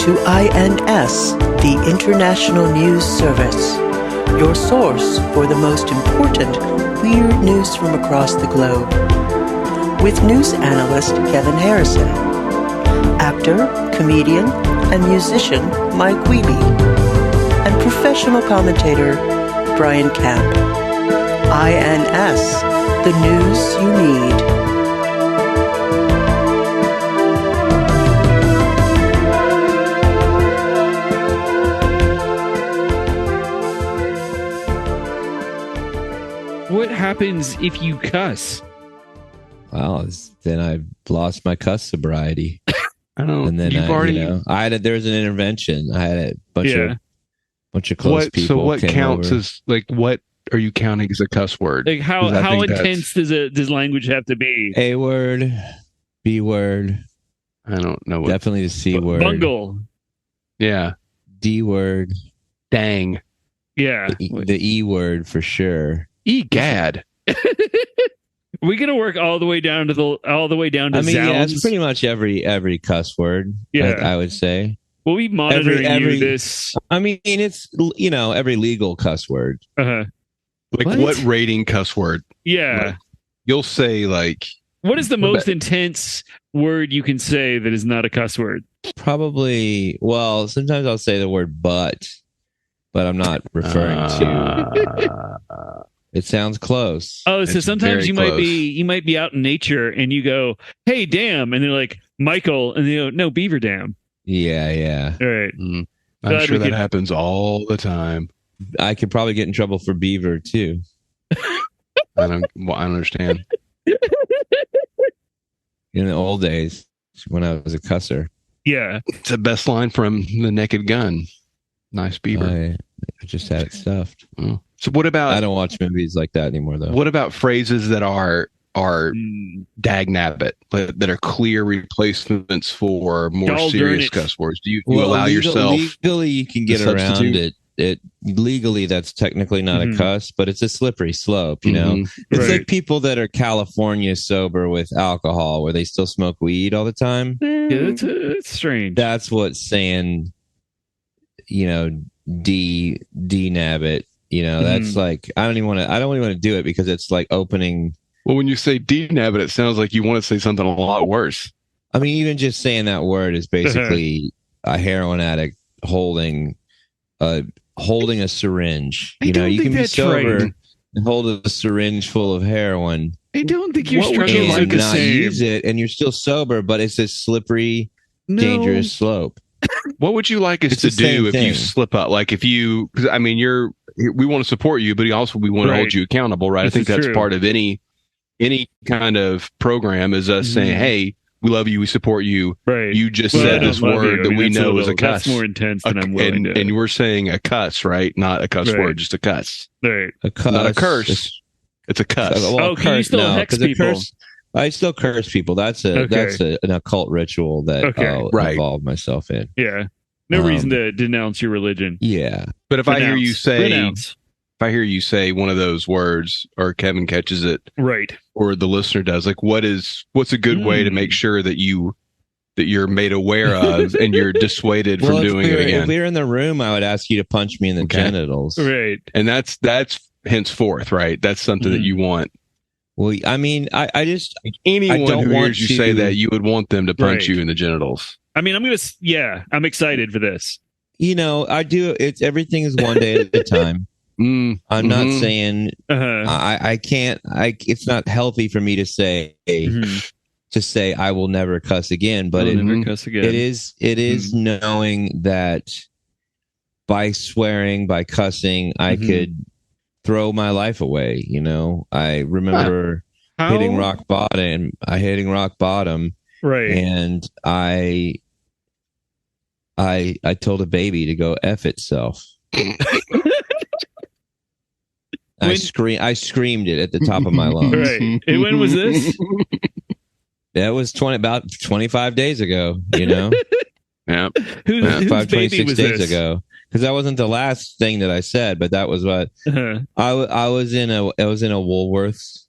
to INS, the International News Service, your source for the most important weird news from across the globe. With news analyst Kevin Harrison, actor, comedian, and musician Mike Wiebe, and professional commentator Brian Camp. INS, the news you need. What happens if you cuss? Well, then I lost my cuss sobriety. I don't. And then there was an intervention. I had a bunch of close people. So what counts over. as like what are you counting as a cuss word? Like how intense does language have to be? A word, B word. I don't know. Definitely the C word. Bungle. Yeah. D word. Dang. Yeah. The E word for sure. Egad. We're gonna work all the way down to I mean, yeah, it's pretty much every cuss word. Yeah, I would say. We'll be monitoring this. I mean, it's every legal cuss word. Uh-huh. Like what rating cuss word? Yeah, like, you'll say like. What is the most intense word you can say that is not a cuss word? Probably. Well, sometimes I'll say the word but I'm not referring to. It sounds close. Oh, so sometimes you might be out in nature and you go, "Hey, damn," and they're like, "Michael," and they go, "No, beaver dam." Yeah. All right. I'm sure that happens all the time. I could probably get in trouble for beaver too. I don't understand. In the old days, when I was a cusser. Yeah, it's the best line from The Naked Gun. Nice beaver. I just had it stuffed. Oh. So what about? I don't watch movies like that anymore, though. What about phrases that are dagnabbit, that are clear replacements for more serious cuss words? Do you allow yourself? Legally, you can get around it. Legally, that's technically not a cuss, but it's a slippery slope. You know, it's like people that are California sober with alcohol, where they still smoke weed all the time. Yeah, it's strange. That's what's saying. D-nab it. That's like I don't even want to do it because it's like opening. Well, when you say D-nab it sounds like you want to say something a lot worse. I mean, even just saying that word is basically a heroin addict holding a syringe. You can be sober and hold a syringe full of heroin. I don't think you're struggling and like not use it, and you're still sober, but it's a slippery, dangerous slope. What would you like us to do if you slip up? Like if you, because I mean, we want to support you, but we want to hold you accountable, right? I think that's part of any kind of program is us saying, "Hey, we love you, we support you." Right. You just said this word that we know is a cuss. That's more intense than I'm willing to. And we're saying a cuss, right? Not a cuss word, just a cuss. Right. A cuss. Not a curse. It's a cuss. Can you still hex people? I still curse people. That's an occult ritual that I'll involve myself in. Yeah. No reason to denounce your religion. Yeah. But if I hear you say one of those words, or Kevin catches it, right, or the listener does, like what's a good way to make sure that you're made aware of and you're dissuaded from doing it again? If we were in the room, I would ask you to punch me in the genitals. Right. And that's henceforth, right? That's something that you want. Well, I mean, I just anyone who hears you say that, you would want them to punch you in the genitals. I mean, I'm excited for this. I do. Everything is one day at a time. I'm not saying I can't. It's not healthy for me to say I will never cuss again. But never cuss again. It is knowing that by swearing, by cussing, I could throw my life away. I remember hitting rock bottom. Right. And I told a baby to go F itself. I screamed it at the top of my lungs. Right. And when was this? That was about 25 days ago, Yeah. Whose 26 days ago. Because that wasn't the last thing that I said, but that was what I was in a Woolworths.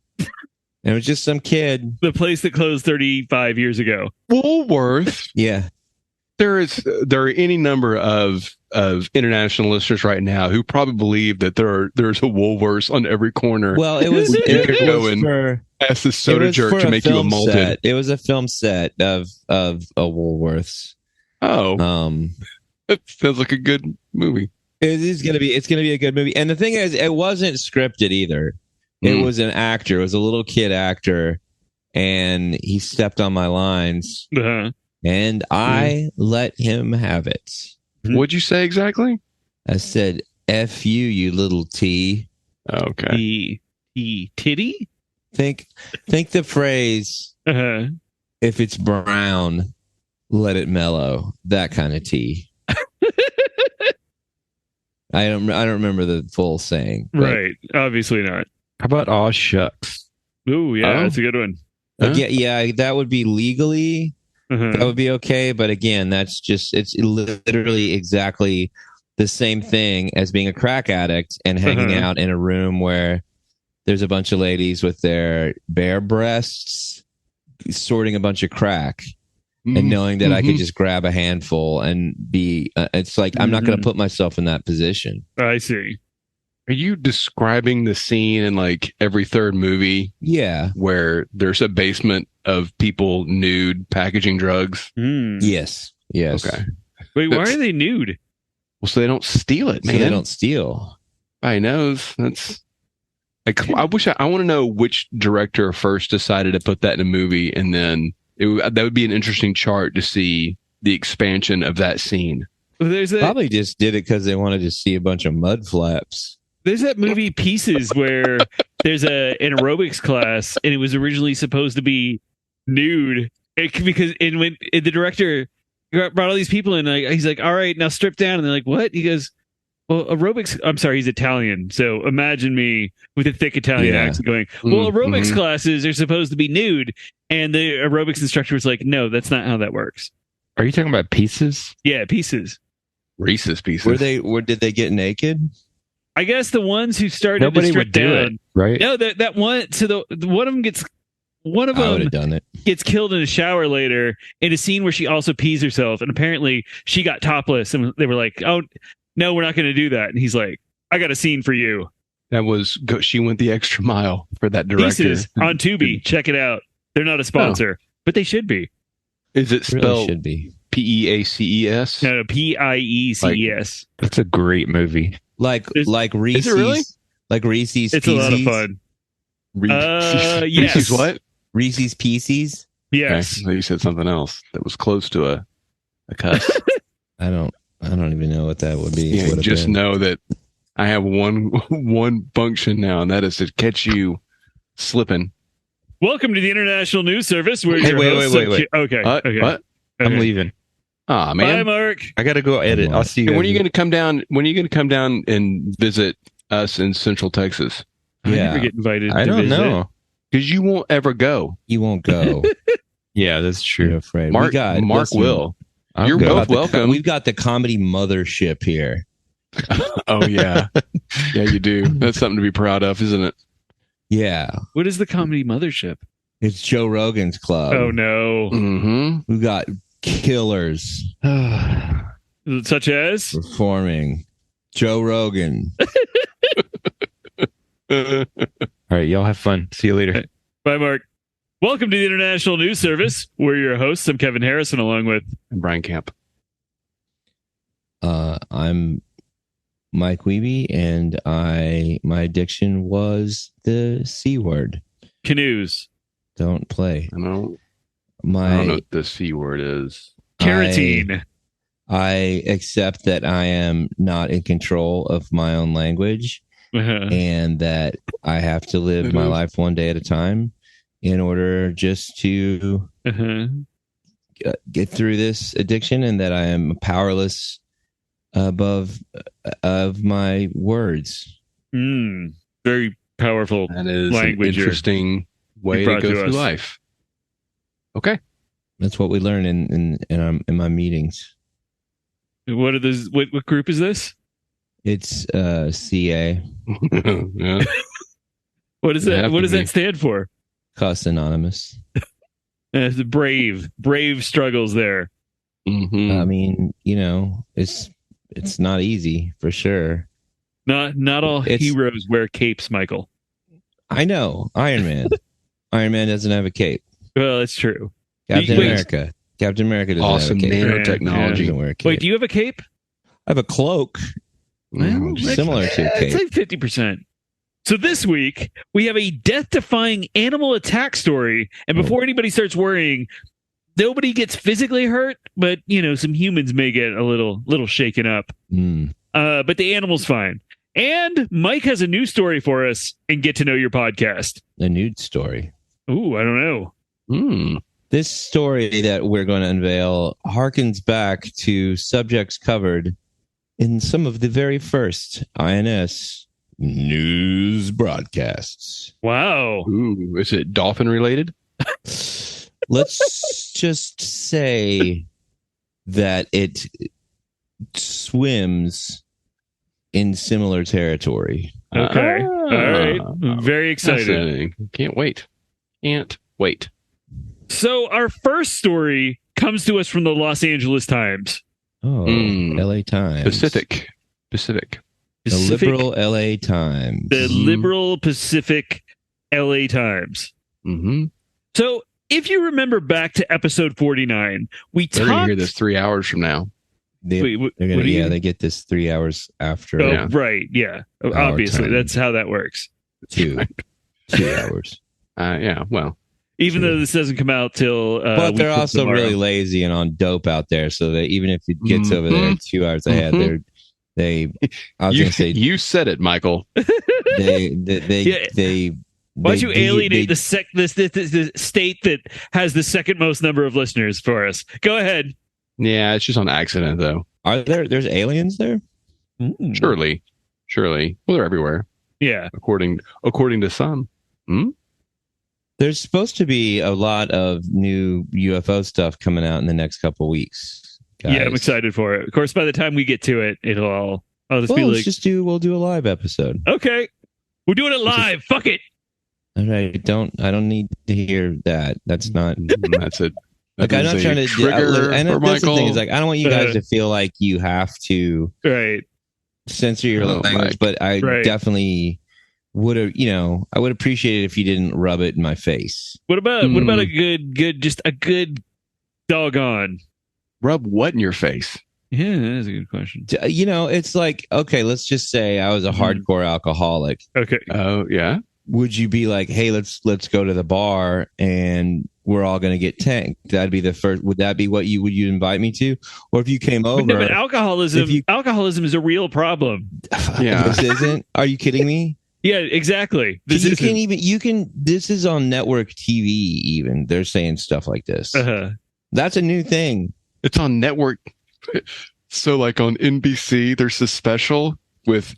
And it was just some kid. The place that closed 35 years ago. Woolworth. Yeah. there are any number of international listeners right now who probably believe that there's a Woolworths on every corner. Well, it was ask the soda jerk to make you a malted. Set. It was a film set of a Woolworths. Oh, that sounds like a good movie. It's gonna be a good movie. And the thing is, it wasn't scripted either. It was an actor. It was a little kid actor, and he stepped on my lines. And I let him have it. What'd you say exactly? I said, F you, you little T. Okay. Titty? Think the phrase, if it's brown, let it mellow. That kind of tea. I don't remember the full saying. Right. Obviously not. How about aw shucks? Ooh, yeah, that's a good one. Yeah, that would be legally... That would be okay, but again, it's literally exactly the same thing as being a crack addict and hanging out in a room where there's a bunch of ladies with their bare breasts sorting a bunch of crack and knowing that I could just grab a handful and be, it's like, I'm not going to put myself in that position. I see. Are you describing the scene in like every third movie? Yeah. Where there's a basement of people nude packaging drugs? Yes. Okay. Wait, why are they nude? Well, so they don't steal it, man. So they don't steal. I knows. That's like, I want to know which director first decided to put that in a movie, and then that would be an interesting chart to see the expansion of that scene. Probably just did it because they wanted to see a bunch of mud flaps. There's that movie Pieces where there's an aerobics class, and it was originally supposed to be nude because when the director brought all these people in, he's like, "All right, now strip down," and they're like, "What?" He goes, "Well, aerobics." I'm sorry, he's Italian, so imagine me with a thick Italian accent going, "Well, aerobics classes are supposed to be nude," and the aerobics instructor was like, "No, that's not how that works." Are you talking about Pieces? Yeah, Pieces. Reese's Pieces. Did they get naked? I guess the ones who started Nobody to strip would do down, it, right? No, that one. So the one of them gets killed in a shower later in a scene where she also pees herself, and apparently she got topless, and they were like, "Oh no, we're not going to do that." And he's like, "I got a scene for you." That was she went the extra mile for that director. Pieces on Tubi. Check it out. They're not a sponsor, but they should be. Is it spelled? Really should be Peaces? No, Pieces. That's a great movie. Like Reese's. Is it really? Like Reese's It's Pieces? a lot of fun. Yes. Reese's what? Reese's Pieces? Yes. Okay. You said something else that was close to a cuss. I don't even know what that would be. Yeah, just know that I have one function now, and that is to catch you slipping. Welcome to the International News Service. Where wait. Okay. Okay. What? I'm leaving. Ah, man. Bye, Mark. I got to go edit. I'll see you. When are you going to come down? When are you going to come down and visit us in Central Texas? I never get invited. I don't know, because you won't ever go. You won't go. Yeah, that's true. You're afraid. Mark will. You're both welcome. We've got the comedy mothership here. Oh yeah, yeah, you do. That's something to be proud of, isn't it? Yeah. What is the comedy mothership? It's Joe Rogan's club. Oh no. Mm-hmm. We've got killers such as performing. Joe Rogan. All right, y'all have fun. See you later. Bye, Mark. Welcome to the International News Service. We're your hosts. I'm Kevin Harrison, along with Brian Camp. I'm Mike Wiebe, and my addiction was the C word. Canoes. Don't play. I don't know what the C word is. Carotene. I accept that I am not in control of my own language, and that I have to live my life one day at a time in order just to get through this addiction, and that I am powerless above of my words. Very powerful. That is language. An interesting way to go through life. Okay, that's what we learn in my meetings. What are those? What group is this? It's CA. Yeah. What is that? What does that stand for? Cuss Anonymous. Brave struggles there. I mean, it's not easy for sure. Not all heroes wear capes, Michael. I know. Iron Man. Iron Man doesn't have a cape. Well, it's true. Captain America doesn't have a cape. Awesome nanotechnology. Doesn't wear a cape. Wait, do you have a cape? I have a cloak. Well, Similar to a cape. It's like 50%. So this week, we have a death-defying animal attack story. And before anybody starts worrying, nobody gets physically hurt, but, some humans may get a little shaken up. But the animal's fine. And Mike has a new story for us in Get to Know Your Podcast. A nude story. Ooh, I don't know. This story that we're going to unveil harkens back to subjects covered in some of the very first INS news broadcasts. Wow. Ooh, is it dolphin related? Let's just say that it swims in similar territory. Okay. All right. I'm very excited. Can't wait. So our first story comes to us from the Los Angeles Times. Oh, LA Times. Pacific. The liberal LA Times. The liberal Pacific LA Times. Mm-hmm. So if you remember back to episode 49, they're going to hear this 3 hours from now. They get this 3 hours after. Oh, yeah. Right. Yeah. Obviously, that's how that works. 2 hours. Yeah. Well, even though this doesn't come out till. But they're also really lazy and on dope out there, so that even if it gets over there 2 hours ahead, I was going to say, you said it, Michael. Why'd you alienate the state that has the second most number of listeners for us? Go ahead. Yeah, it's just on accident, though. There's aliens there? Surely. Well, they're everywhere. Yeah. According to some. There's supposed to be a lot of new UFO stuff coming out in the next couple weeks. Guys. Yeah, I'm excited for it. Of course, by the time we get to it, I'll just be like, we'll do a live episode. Okay. We're doing it live. Fuck it. All right. I don't need to hear that. That's not. That's it. Like, I'm not trying to trigger. And that's the thing is, like, I don't want you guys to feel like you have to censor your language, but I definitely would have. I would appreciate it if you didn't rub it in my face. What about a good doggone? Rub what in your face? Yeah, that's a good question. It's like, okay, let's just say I was a hardcore alcoholic. Okay. Oh, yeah. Would you be like, hey, let's go to the bar and we're all going to get tanked? That'd be the first. Would that be what would you invite me to? Or if you came over? No, but alcoholism is a real problem. Yeah. This isn't. Are you kidding me? Yeah, exactly. This is on network TV even. They're saying stuff like this. That's a new thing. It's on network. So like on NBC, there's a special with,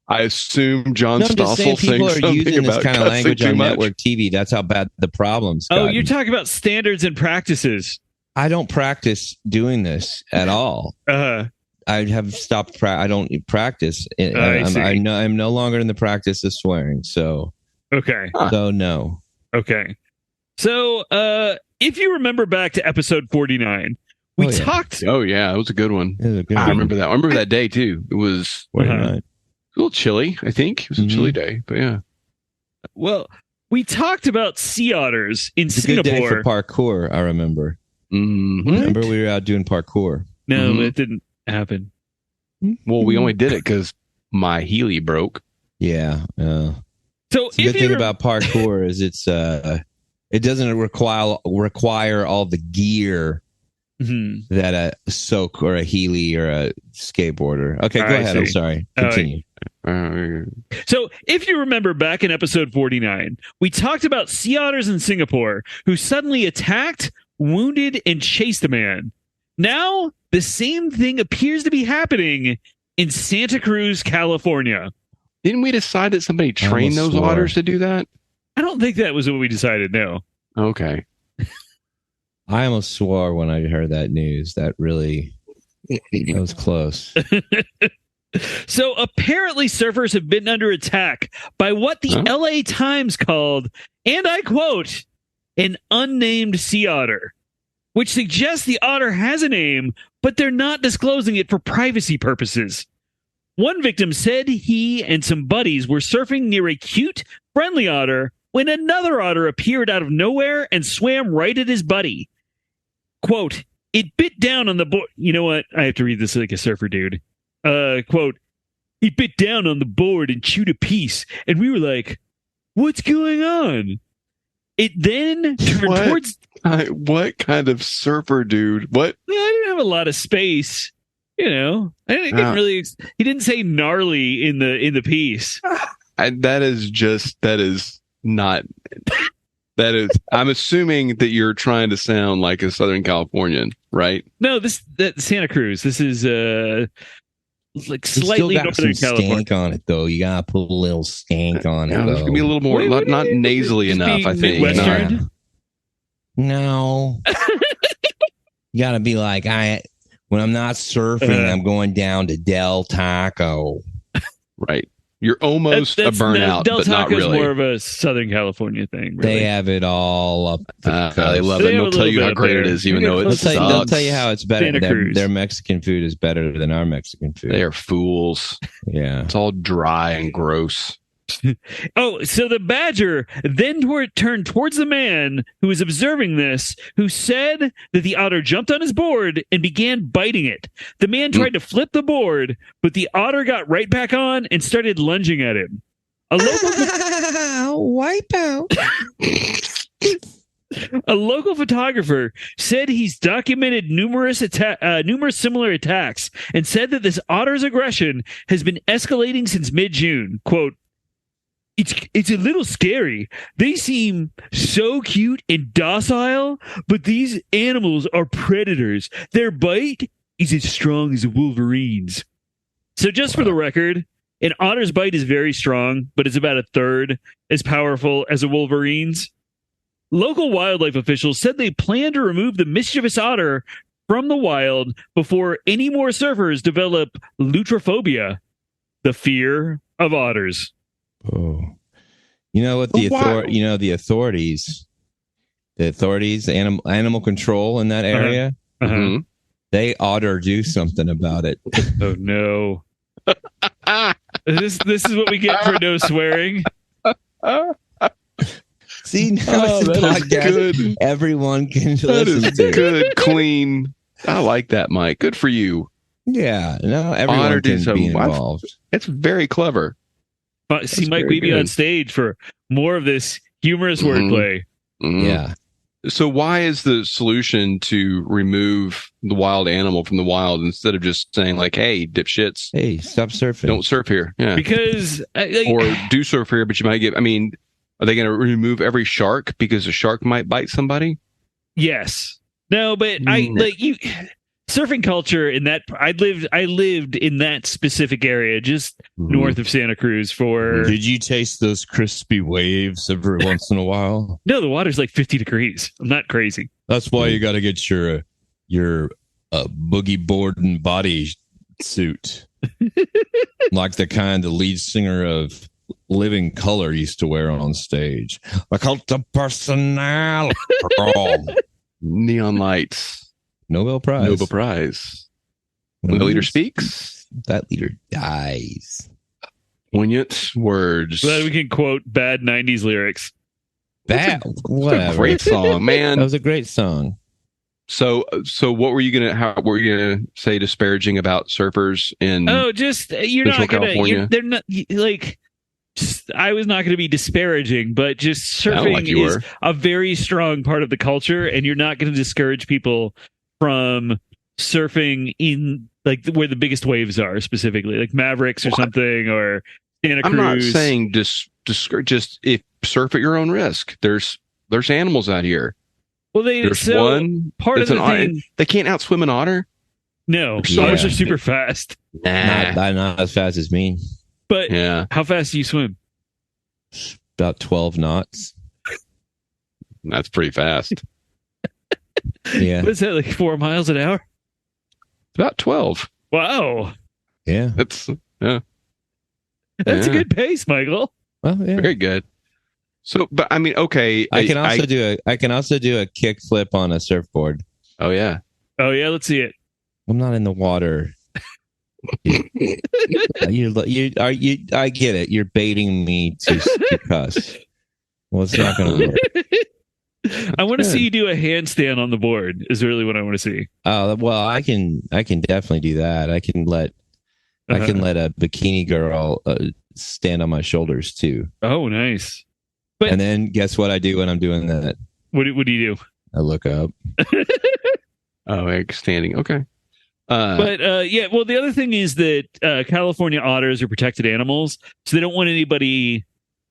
I assume, John Stossel people saying are using this kind of language on much. network TV. That's how bad the problem's gotten. Oh, you're talking about standards and practices. I don't practice doing this at all. I have stopped. I don't practice. I'm no longer in the practice of swearing. So okay. So no. Okay. So if you remember back to episode 49. We talked. Oh yeah, it was a good one. I remember that. I remember that day too. It was a little chilly. I think it was a chilly day, but yeah. Well, we talked about sea otters in Singapore. A good day for parkour. I remember. Remember we were out doing parkour. No, it didn't happen. Well, we only did it because my Healy broke. Yeah. So the good thing about parkour is it doesn't require all the gear that a soak or a Healy or a skateboarder. Okay, go ahead. I'm sorry. Continue. So if you remember back in episode 49, we talked about sea otters in Singapore who suddenly attacked, wounded, and chased a man. Now, the same thing appears to be happening in Santa Cruz, California. Didn't we decide that somebody trained those otters to do that? I don't think that was what we decided, no. Okay. I almost swore when I heard that news. That was close. So apparently surfers have been under attack by what the LA Times called, and I quote, an unnamed sea otter. which suggests the otter has a name, but they're not disclosing it for privacy purposes. One victim said he and some buddies were surfing near a cute, friendly otter when another otter appeared out of nowhere and swam right at his buddy. Quote, it bit down on the board. You know what? I have to read this like a surfer dude. Quote, he bit down on the board and chewed a piece, and we were like, what's going on? It then turned towards... What kind of surfer dude? What? I didn't have a lot of space. You know, I didn't really... He didn't say gnarly in the piece. That is not... That is... I'm assuming that you're trying to sound like a Southern Californian, right? No, that Santa Cruz. This is... like slightly Northern California. Stank on it though. You gotta put a little stank on it. There's gonna be a little more, not nasally enough. I think. Western? No. You gotta be like when I'm not surfing, I'm going down to Del Taco. Right. You're almost a burnout, Del but not Taco's really. more of a Southern California thing. Really. They have it all up the coast. They love it. They'll tell you how great it is, even though it sucks. They'll tell you how it's better. Their Mexican food is better than our Mexican food. They are fools. Yeah. It's all dry and gross. Oh, so the badger then turned towards the man who was observing this, who said that the otter jumped on his board and began biting it. The man tried to flip the board, but the otter got right back on and started lunging at him. A local photographer said he's documented numerous similar attacks and said that this otter's aggression has been escalating since mid-June. Quote, It's a little scary. They seem so cute and docile, but these animals are predators. Their bite is as strong as a Wolverine's. So just for the record, an otter's bite is very strong, but it's about a third as powerful as a Wolverine's. Local wildlife officials said they plan to remove the mischievous otter from the wild before any more surfers develop lutrophobia, the fear of otters. Oh, you know what the authorities, animal control in that area, they ought to do something about it. Oh no! This is what we get for no swearing. See, now it's a podcast good. Everyone can listen to. Good, clean. I like that, Mike. Good for you. Yeah, no, everyone can be involved. It's very clever. See Mike Wiebe on stage for more of this humorous wordplay. Mm-hmm. Yeah. So why is the solution to remove the wild animal from the wild instead of just saying like, hey, dipshits, hey, stop surfing. Don't surf here. Yeah. Because or do surf here, but you might get, I mean, are they going to remove every shark because a shark might bite somebody? Yes. No, but surfing culture in that I lived in that specific area just north of Santa Cruz for. Did you taste those crispy waves every once in a while? No, the water's like 50 degrees. I'm not crazy. That's why you got to get your boogie board and body suit, like the kind the lead singer of Living Color used to wear on stage. A cult of personality. Neon lights. Nobel Prize. When the leader speaks, that leader dies. Poignant words. Glad we can quote bad 90s lyrics. Whatever. Great song, man. That was a great song. So what were you gonna say disparaging about surfers in? Oh, just you're Central not gonna. California? They're not like. I was not going to be disparaging, but just surfing is a very strong part of the culture, and you're not going to discourage people from surfing in like where the biggest waves are, specifically like Mavericks or something, or Santa Cruz. I'm not saying just if surf at your own risk. There's animals out here. Well, there's one part of the thing. They can't outswim an otter. No, otters are super fast. Not as fast as me. But how fast do you swim? About 12 knots. That's pretty fast. Yeah. What is that, like 4 miles an hour? About 12. Wow. Yeah. That's a good pace, Michael. Well, yeah. Very good. So, but I mean, okay. I can also do a kick flip on a surfboard. Oh yeah. Let's see it. I'm not in the water. I get it. You're baiting me to cuss. Well, it's not going to work. I want to see you do a handstand on the board. Is really what I want to see. Well, I can definitely do that. I can let a bikini girl stand on my shoulders too. Oh, nice. And then guess what I do when I'm doing that? What do you do? I look up. Standing. Okay. Well, the other thing is that California otters are protected animals, so they don't want anybody.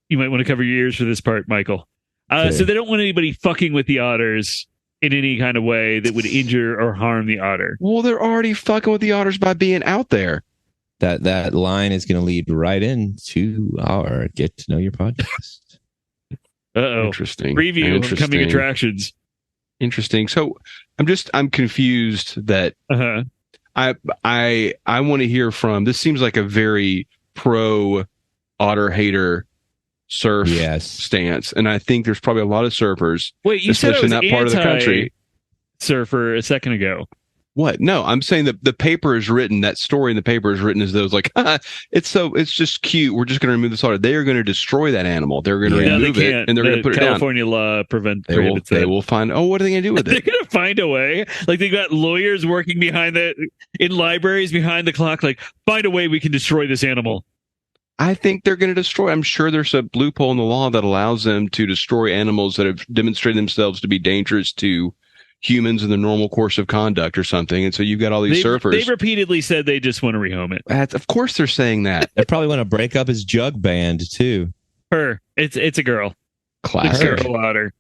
You might want to cover your ears for this part, Michael. So they don't want anybody fucking with the otters in any kind of way that would injure or harm the otter. Well, they're already fucking with the otters by being out there. That line is going to lead right into our Get to Know Your podcast. Interesting. Preview of coming attractions. Interesting. So I'm confused that I want to hear from. This seems like a very pro otter hater surf stance, and I think there's probably a lot of surfers. Wait, you said in that part of the country. Surfer a second ago. What? No, I'm saying that the paper is written. That story in the paper is written as though it's like, it's just cute. We're just going to remove this otter. They are going to destroy that animal. They're going to remove it, and they're going to put it down. California law prohibits They will find. Oh, what are they going to do with it? They're going to find a way. Like they got lawyers working in libraries behind the clock. Like find a way we can destroy this animal. I think they're going to destroy. I'm sure there's a loophole in the law that allows them to destroy animals that have demonstrated themselves to be dangerous to humans in the normal course of conduct or something. And so you've got all these surfers. They repeatedly said they just want to rehome it. Of course they're saying that. They probably want to break up his jug band too. It's a girl. Classic. Girl otter.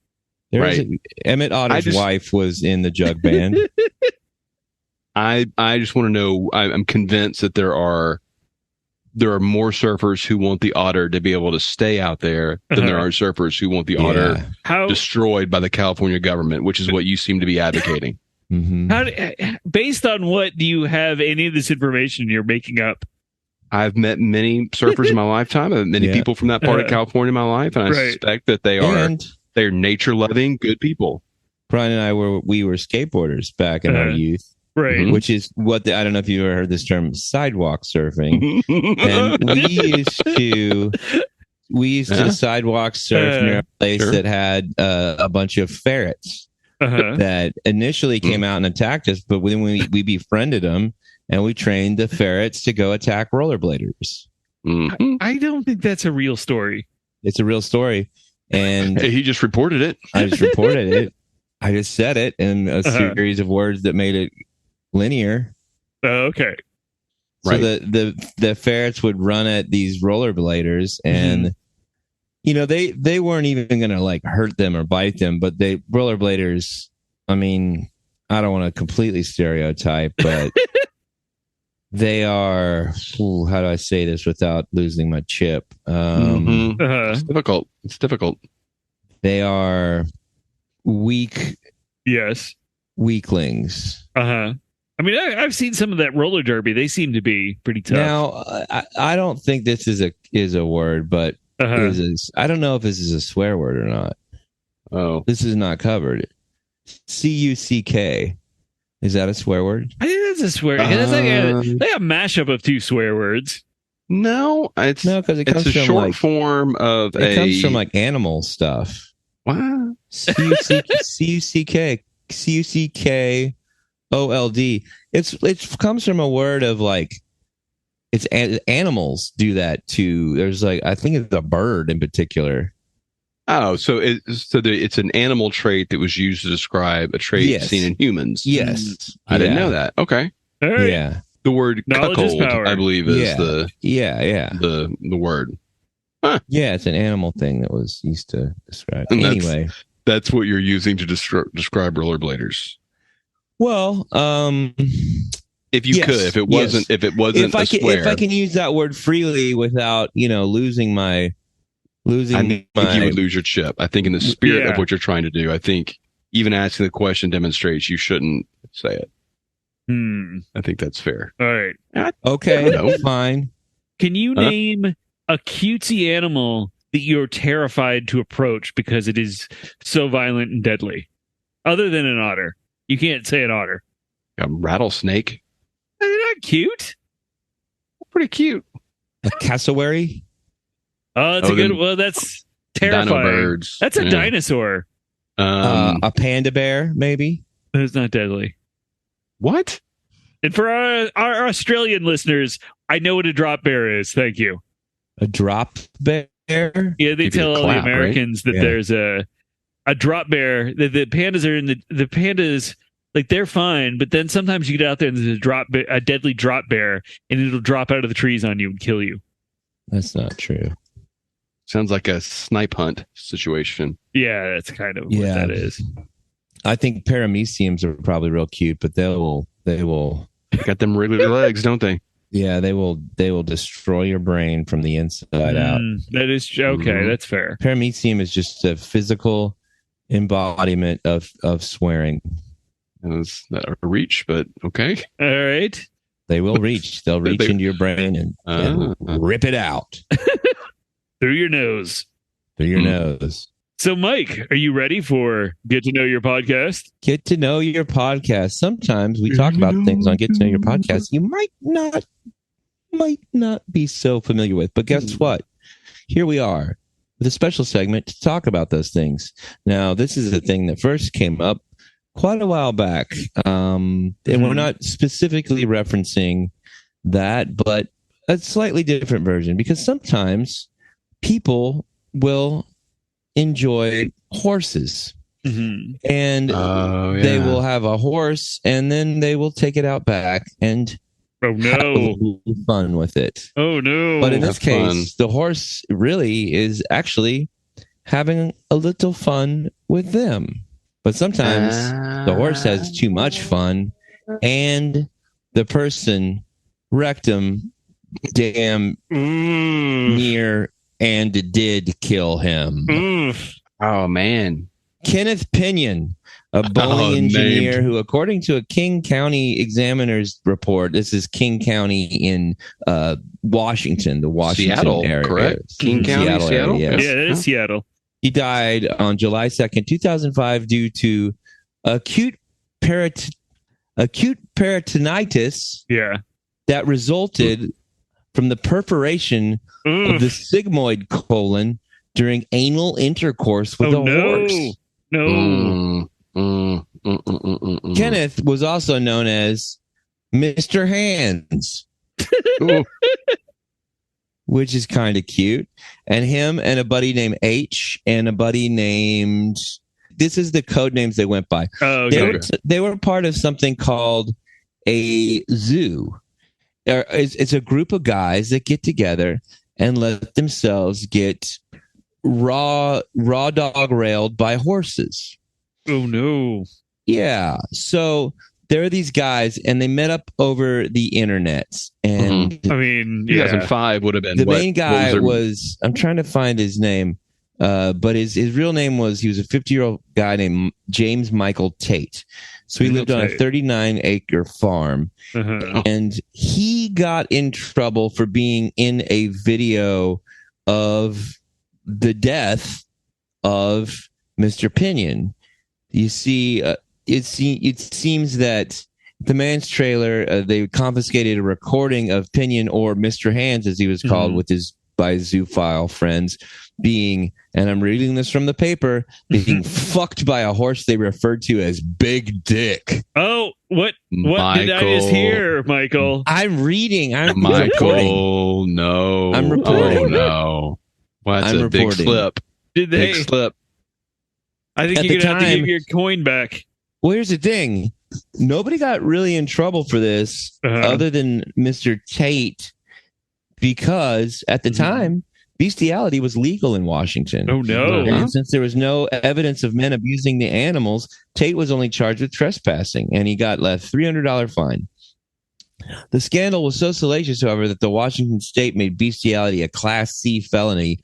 Emmett Otter's wife was in the jug band. I just want to know. I'm convinced that there are more surfers who want the otter to be able to stay out there than there are surfers who want the otter destroyed by the California government, which is what you seem to be advocating. Mm-hmm. Based on what, do you have any of this information you're making up? I've met many surfers in my lifetime. I've met many people from that part of California in my life, and I suspect that they're nature-loving, good people. Brian and I were skateboarders back in our youth. Right. Which is what I don't know if you've ever heard this term, sidewalk surfing. And we used to sidewalk surf near a place that had a bunch of ferrets that initially came out and attacked us, but then we befriended them and we trained the ferrets to go attack rollerbladers. I don't think that's a real story. It's a real story. And he just reported it. I just reported it. I just said it in a series of words that made it linear. Okay. So the ferrets would run at these rollerbladers, and they weren't even going to like hurt them or bite them, but rollerbladers. I mean, I don't want to completely stereotype, but they are. How do I say this without losing my chip? It's difficult. It's difficult. They are weak. Yes. Weaklings. I mean, I've seen some of that roller derby. They seem to be pretty tough. Now, I don't think this is a word, but I don't know if this is a swear word or not. Oh, this is not covered. CUCK. Is that a swear word? I think that's a swear. That's like a mashup of two swear words. No, because it comes from a short like, form of it comes from like animal stuff. What? CUCK. OLD. It comes from a word of like it's animals do that too. There's like I think it's a bird in particular. Oh, so it's an animal trait that was used to describe a trait seen in humans. Yes, I didn't know that. Okay, right. Yeah. The word cuckold, I believe, is the word. Huh. Yeah, it's an animal thing that was used to describe. And anyway, that's what you're using to describe rollerbladers. Well, if you could, if it wasn't a swear. If I can use that word freely without, losing my. I think you would lose your chip. I think in the spirit of what you're trying to do, I think even asking the question demonstrates you shouldn't say it. I think that's fair. All right. Okay. Fine. Can you name a cutesy animal that you're terrified to approach because it is so violent and deadly, other than an otter? You can't say an otter. A rattlesnake. They're not cute. Pretty cute. A cassowary? Oh, that's a good. Well, that's terrifying. Dino birds. That's a dinosaur. A panda bear, maybe? It's not deadly. What? And for our Australian listeners, I know what a drop bear is. Thank you. A drop bear? Yeah, they tell all the Americans that there's a drop bear. The pandas are in the pandas. Like, they're fine, but then sometimes you get out there and there's a deadly drop bear, and it'll drop out of the trees on you and kill you. That's not true. Sounds like a snipe hunt situation. Yeah, that's kind of what that is. I think parameciums are probably real cute, but they will. Got them wriggly legs, don't they? Yeah, they will destroy your brain from the inside out. That is okay. That's fair. Paramecium is just a physical embodiment of swearing. Is that a reach? But okay. All right. They will reach. They'll reach into your brain and rip it out through your nose. Through your nose. So, Mike, are you ready for Get to Know Your Podcast? Get to Know Your Podcast. Sometimes we talk about things on Get to Know Your Podcast you might not be so familiar with. But guess what? Here we are with a special segment to talk about those things. Now, this is a thing that first came up quite a while back. And we're not specifically referencing that, but a slightly different version, because sometimes people will enjoy horses. And they will have a horse and then they will take it out back and have fun with it. Oh no. But in this case, the horse really is actually having a little fun with them. But sometimes the horse has too much fun and the person wrecked him damn near and did kill him. Oh, man. Kenneth Pinion, a bowling engineer who, according to a King County Examiner's report, this is King County in Washington, the Washington Seattle, area. Correct? King County, Seattle? Yes. Yeah, that is Seattle. He died on July 2nd, 2005 due to acute peritonitis that resulted from the perforation of the sigmoid colon during anal intercourse with a horse. No. Kenneth was also known as Mr. Hands, which is kind of cute. And him and a buddy named H and a buddy named... This is the code names they went by. Oh, okay. They were part of something called a zoo. It's a group of guys that get together and let themselves get raw dog railed by horses. Oh no. Yeah. So there are these guys and they met up over the internet. And I mean, 2005 would have been the main guy was I'm trying to find his name. But his real name was, he was a 50-year-old guy named James Michael Tate. So he lived on a 39-acre farm. And he got in trouble for being in a video of the death of Mr. Pinion. You see, it seems that the man's trailer, they confiscated a recording of Pinion, or Mr. Hands, as he was called, with his by zoophile friends, being, and I'm reading this from the paper, being fucked by a horse they referred to as Big Dick. Oh, what did I just hear, Michael? I'm reading. I'm Michael, reporting. No. I'm reporting. Oh, no. Well, that's a big slip. Did they? Big slip. I think you're going to have to give your coin back. Well, here's the thing. Nobody got really in trouble for this other than Mr. Tate, because at the time, bestiality was legal in Washington. Oh, no. And since there was no evidence of men abusing the animals, Tate was only charged with trespassing, and he got a $300 fine. The scandal was so salacious, however, that the Washington state made bestiality a Class C felony,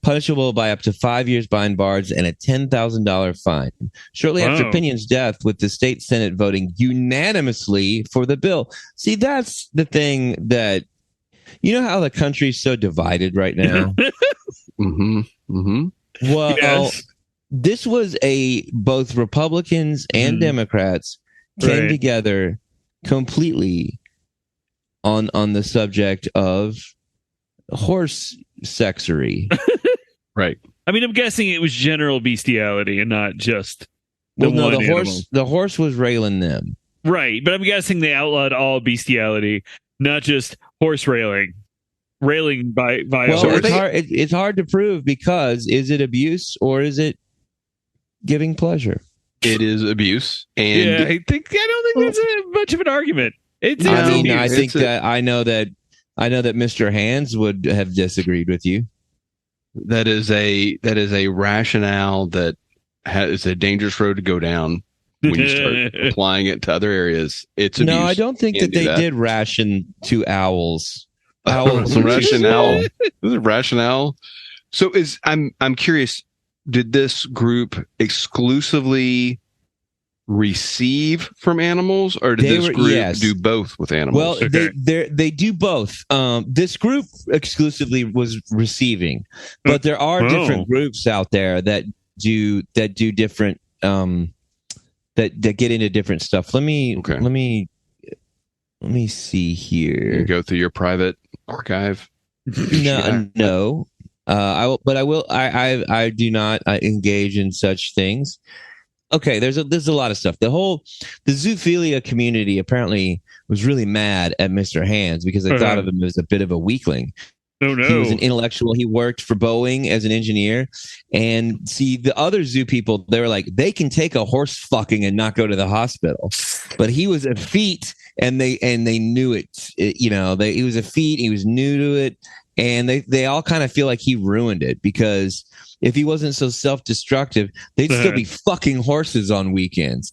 punishable by up to 5 years behind bars and a $10,000 fine. Shortly after Pinion's death, with the state Senate voting unanimously for the bill. See, that's the thing that, you know how the country's so divided right now? Well, this was both Republicans and Democrats came together completely on the subject of horse sexery. Right. I mean, I'm guessing it was general bestiality and not just the horse was railing them. Right, but I'm guessing they outlawed all bestiality, not just horse railing by well, it's hard to prove, because is it abuse or is it giving pleasure? It is abuse, and I don't think that's much of an argument. I know that Mr. Hands would have disagreed with you. That is a rationale that is a dangerous road to go down when you start applying it to other areas. It's abuse. No, I don't think that they did ration to owls. Owls rationale. Is it rationale? So I'm curious, did this group exclusively receive from animals, or did this group do both with animals? Well, they do both. This group exclusively was receiving, but there are different groups out there that do different that get into different stuff. Let me see here. You go through your private archive. No. I do not engage in such things. Okay, there's a lot of stuff. The zoophilia community apparently was really mad at Mr. Hands because they thought of him as a bit of a weakling. Oh, no. He was an intellectual. He worked for Boeing as an engineer. And see, the other zoo people, they were like, they can take a horse fucking and not go to the hospital. But he was effete, and they knew it. He was effete. He was new to it. And they all kind of feel like he ruined it, because if he wasn't so self-destructive, they'd still be fucking horses on weekends.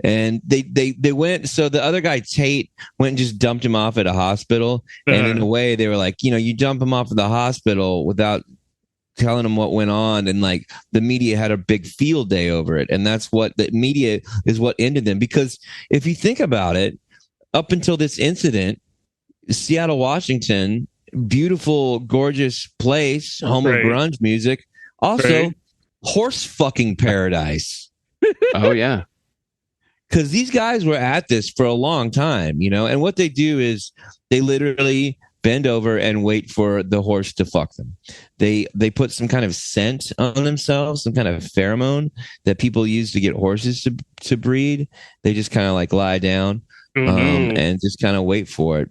And they went, so the other guy, Tate, went and just dumped him off at a hospital. And in a way, they were like, you dump him off at the hospital without telling him what went on. And like the media had a big field day over it. And that's what the media is what ended them. Because if you think about it, up until this incident, Seattle, Washington, beautiful, gorgeous place, home of grunge music, also horse fucking paradise. Oh, yeah. Because these guys were at this for a long time, and what they do is they literally bend over and wait for the horse to fuck them. They put some kind of scent on themselves, some kind of pheromone that people use to get horses to breed. They just kind of like lie down and just kind of wait for it.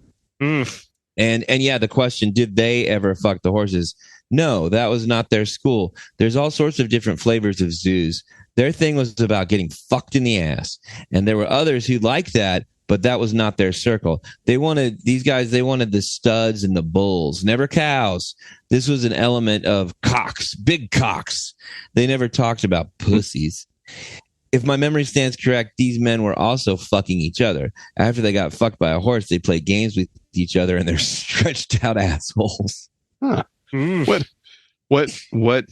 And yeah, the question, did they ever fuck the horses? No, that was not their school. There's all sorts of different flavors of zoos. Their thing was about getting fucked in the ass. And there were others who liked that, but that was not their circle. They wanted the studs and the bulls, never cows. This was an element of cocks, big cocks. They never talked about pussies. If my memory stands correct, these men were also fucking each other. After they got fucked by a horse, they played games with each other and their stretched out assholes. Huh. What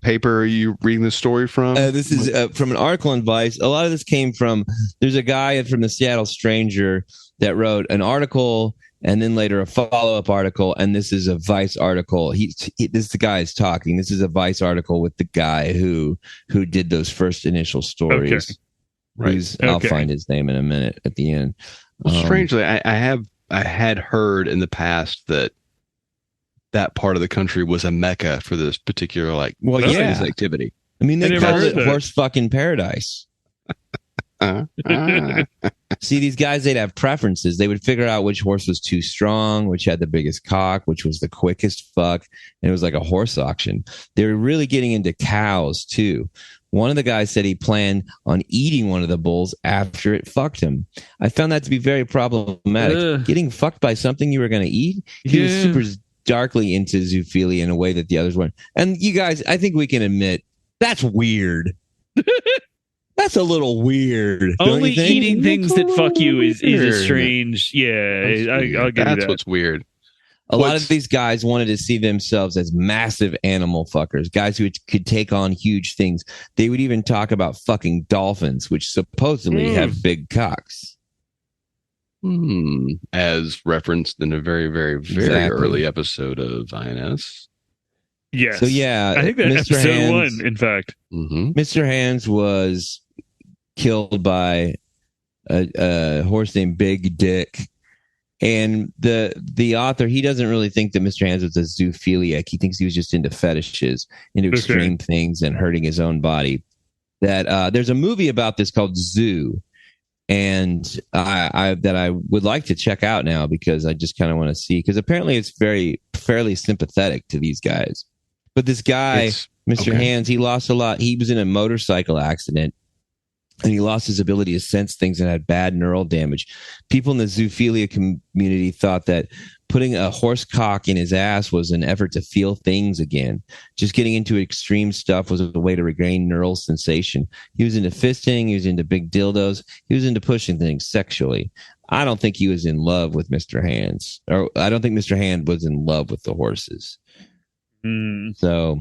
paper are you reading the story from? This is from an article on Vice. A lot of this came from, there's a guy from the Seattle Stranger that wrote an article and then later a follow-up article, and this is a Vice article. This the guy is talking. This is a Vice article with the guy who did those first initial stories. Okay. Right. I'll find his name in a minute at the end. Well, strangely, I had heard in the past that part of the country was a mecca for this particular activity. I mean, they called it horse fucking paradise. See, these guys, they'd have preferences. They would figure out which horse was too strong, which had the biggest cock, which was the quickest fuck. And it was like a horse auction. They were really getting into cows too. One of the guys said he planned on eating one of the bulls after it fucked him. I found that to be very problematic. Getting fucked by something you were going to eat? He was super darkly into zoophilia in a way that the others weren't. And you guys, I think we can admit, that's weird. That's a little weird. Only eating things that fuck you is a strange. Yeah, I'll give you that. That's what's weird. A lot of these guys wanted to see themselves as massive animal fuckers, guys who could take on huge things. They would even talk about fucking dolphins, which supposedly have big cocks. As referenced in a very, very, very early episode of INS. Yes. So yeah, I think that Mr. episode Hands, 1, in fact. Mr. Hands was killed by a horse named Big Dick. And the author, he doesn't really think that Mr. Hands was a zoophiliac. He thinks he was just into fetishes, into extreme things and hurting his own body. That there's a movie about this called Zoo, and I would like to check out now because I just kind of want to see, because apparently it's fairly sympathetic to these guys. But this guy, Mr. Hands, he lost a lot. He was in a motorcycle accident. And he lost his ability to sense things and had bad neural damage. People in the zoophilia community thought that putting a horse cock in his ass was an effort to feel things again. Just getting into extreme stuff was a way to regain neural sensation. He was into fisting. He was into big dildos. He was into pushing things sexually. I don't think he was in love with Mr. Hands. Or I don't think Mr. Hand was in love with the horses. So...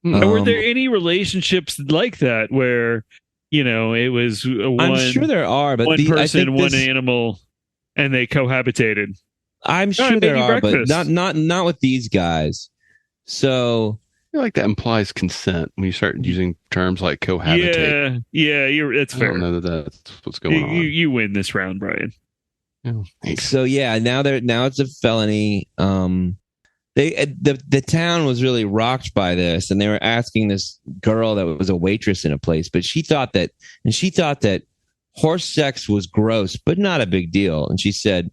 were there any relationships like that where... it was I'm sure there are, but one person, one animal, and they cohabitated. I'm sure there are, but not with these guys. So I feel like that implies consent when you start using terms like cohabitate. Yeah, it's fair. I don't know that's what's going on. You win this round, Brian. Oh, so yeah, now it's a felony. The town was really rocked by this, and they were asking this girl that was a waitress in a place, but she thought that horse sex was gross, but not a big deal. And she said,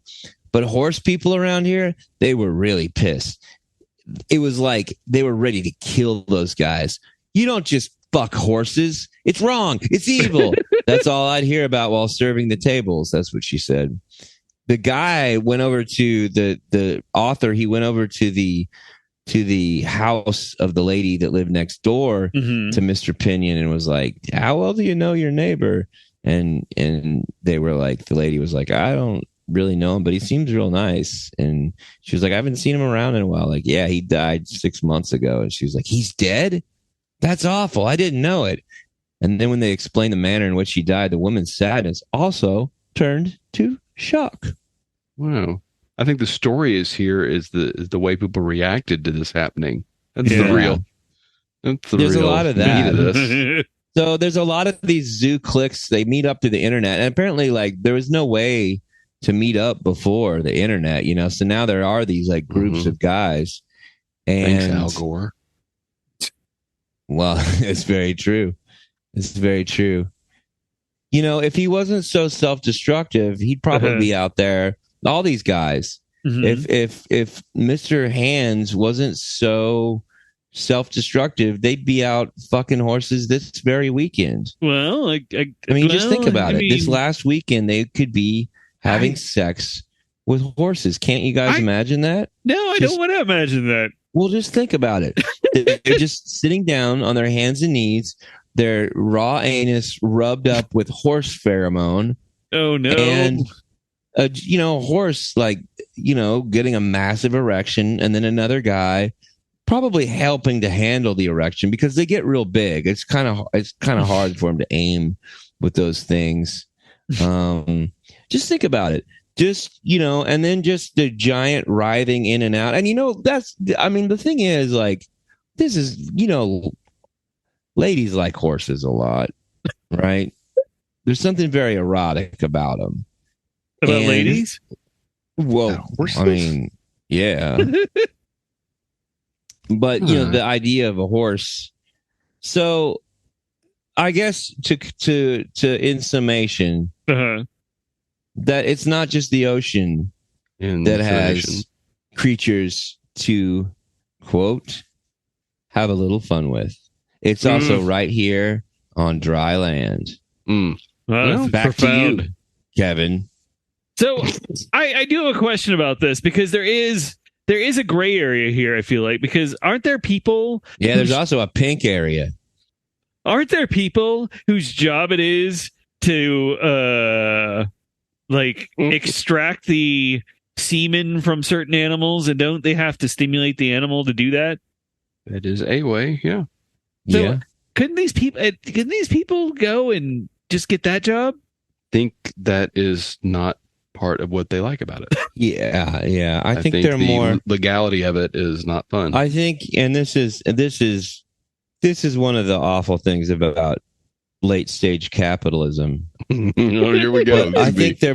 but horse people around here, they were really pissed. It was like they were ready to kill those guys. You don't just fuck horses. It's wrong. It's evil. That's all I'd hear about while serving the tables. That's what she said. The guy went over to the author. He went over to the house of the lady that lived next door to Mr. Pinion and was like, "How well do you know your neighbor?" And they were like, the lady was like, "I don't really know him, but he seems real nice." And she was like, "I haven't seen him around in a while." Like, "Yeah, he died 6 months ago." And she was like, "He's dead? That's awful. I didn't know it." And then when they explained the manner in which he died, the woman's sadness also turned to shock. Wow. I think the story is the way people reacted to this happening. That's the real. There's a lot of that. So there's a lot of these zoo cliques. They meet up through the internet, and apparently, like, there was no way to meet up before the internet. So now there are these like groups of guys. And thanks, Al Gore. Well, it's very true. It's very true. If he wasn't so self-destructive, he'd probably be out there. All these guys. If Mr. Hands wasn't so self-destructive, they'd be out fucking horses this very weekend. Well, just think about it. This last weekend, they could be having sex with horses. Can't you guys imagine that? No, I don't want to imagine that. Well, just think about it. They're just sitting down on their hands and knees, their raw anus rubbed up with horse pheromone. Oh no. And a horse, getting a massive erection, and then another guy probably helping to handle the erection because they get real big. It's kind of hard for him to aim with those things. Just think about it. And then just the giant writhing in and out. And the thing is, like, this is, ladies like horses a lot, right? There's something very erotic about them. About ladies? Well, I mean, yeah. But, the idea of a horse. So I guess to in summation, that it's not just the ocean that has creatures to, quote, have a little fun with. It's also right here on dry land. Well, back profound. to you, Kevin. So I do have a question about this because there is a gray area here, I feel like, because aren't there people... Yeah, there's also a pink area. Aren't there people whose job it is to extract the semen from certain animals, and don't they have to stimulate the animal to do that? That is a way, yeah. So yeah. Couldn't these people go and just get that job? Think that is not part of what they like about it. Yeah. I think they're the more legality of it is not fun. I think, and this is one of the awful things about late stage capitalism. Oh, here we go. I think they're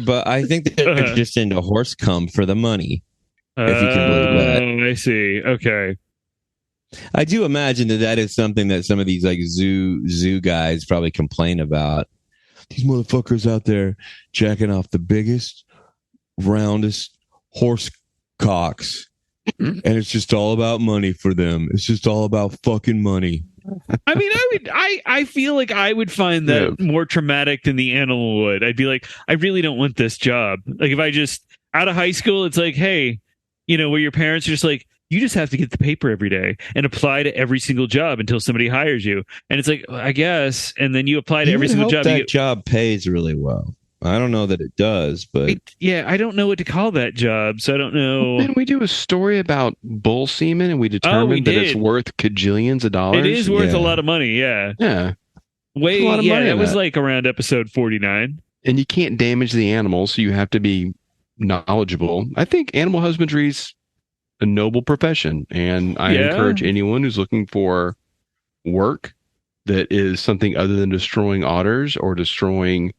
just into horse cum for the money. If you can believe that. I see. Okay. I do imagine that is something that some of these like zoo guys probably complain about. These motherfuckers out there jacking off the biggest, roundest horse cocks. And it's just all about money for them. It's just all about fucking money. I mean, I feel like I would find that more traumatic than the animal would. I'd be like, I really don't want this job. Like if I just out of high school, it's like, hey, where your parents are just like, you just have to get the paper every day and apply to every single job until somebody hires you. And it's like, I guess. And then you apply to every single job. That job pays really well. I don't know that it does, but I don't know what to call that job, so I don't know. Didn't we do a story about bull semen and we determined that it's worth cajillions of dollars? It is worth a lot of money, yeah. Yeah. Way, a lot of money. That was like around episode 49. And you can't damage the animals, so you have to be knowledgeable. I think animal husbandry is a noble profession, and I encourage anyone who's looking for work that is something other than destroying otters or destroying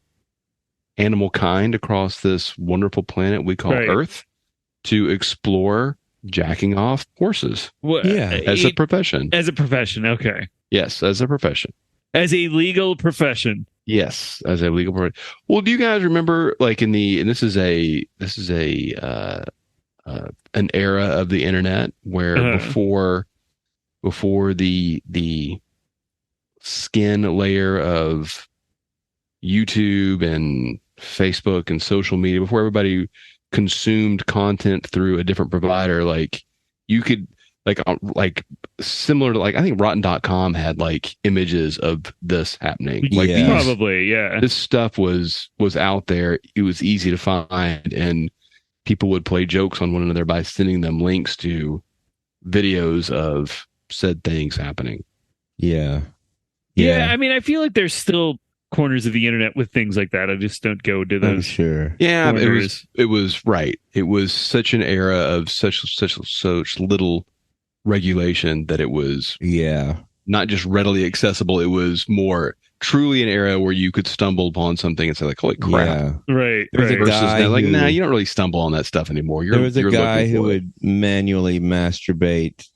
animal kind across this wonderful planet we call Earth to explore jacking off horses. As a profession. As a profession, okay. Yes, as a profession. As a legal profession. Yes, as a legal profession. Well, do you guys remember, like and this is an era of the internet where before the skin layer of YouTube and Facebook and social media, before everybody consumed content through a different provider, like you could like similar to I think Rotten.com had like images of this happening. Like this stuff was out there. It was easy to find, and people would play jokes on one another by sending them links to videos of said things happening. Yeah. I mean, I feel like there's still corners of the internet with things like that. I just don't go to those. Sure. Yeah, it was right. It was such an era of such little regulation that it was not just readily accessible. It was more truly an era where you could stumble upon something and say like, holy crap. Yeah. Right. There was a guy now, you don't really stumble on that stuff anymore. There was a guy who would manually masturbate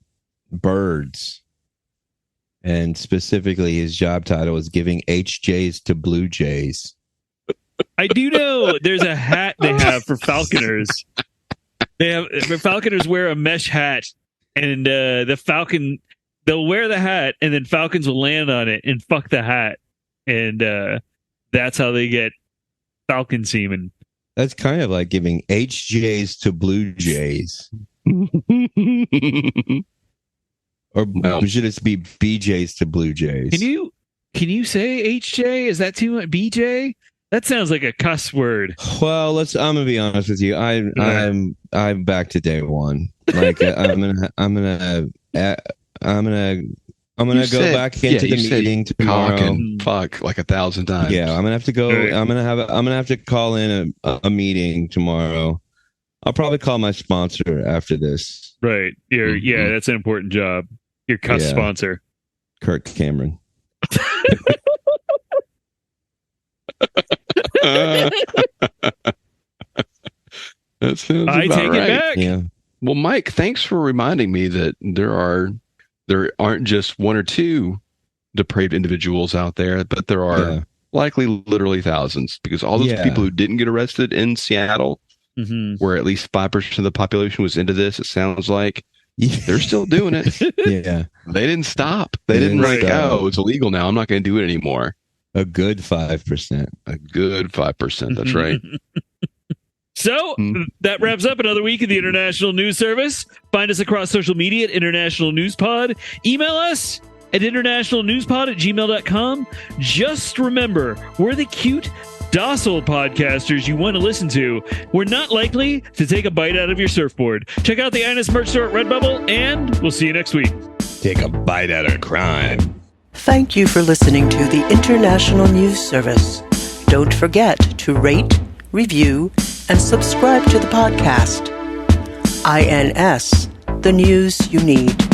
birds. And specifically, his job title was giving HJs to Blue Jays. I do know there's a hat they have for falconers. Falconers wear a mesh hat, and the falcon, they'll wear the hat, and then falcons will land on it and fuck the hat, and that's how they get falcon semen. That's kind of like giving HJs to Blue Jays. Or should it be BJs to Blue Jays? Can you say HJ? Is that too much? BJ? That sounds like a cuss word. Well, I'm gonna be honest with you. I'm back to day one. Like I'm gonna go back into the meeting tomorrow. Cock and fuck like 1,000 times. Yeah, I'm gonna have to go. Right. I'm gonna have to call in a meeting tomorrow. I'll probably call my sponsor after this. Right. Yeah, that's an important job. Your cuss sponsor. Kirk Cameron. That sounds I about take right. it back. Yeah. Well, Mike, thanks for reminding me that there aren't just one or two depraved individuals out there, but there are likely literally thousands, because all those people who didn't get arrested in Seattle, where at least 5% of the population was into this, it sounds like, they're still doing it. Yeah. They didn't stop. They didn't like, oh, it's illegal now, I'm not going to do it anymore. A good 5%. A good 5%. That's right. So that wraps up another week of the International News Service. Find us across social media at International News Pod. Email us at internationalnewspod@gmail.com. Just remember, we're the cute, docile podcasters you want to listen to. We're not likely to take a bite out of your surfboard. Check out the INS merch store at Redbubble, and we'll see you next week. Take a bite out of crime. Thank you for listening to the International News Service. Don't forget to rate, review, and subscribe to the podcast. INS, the news you need.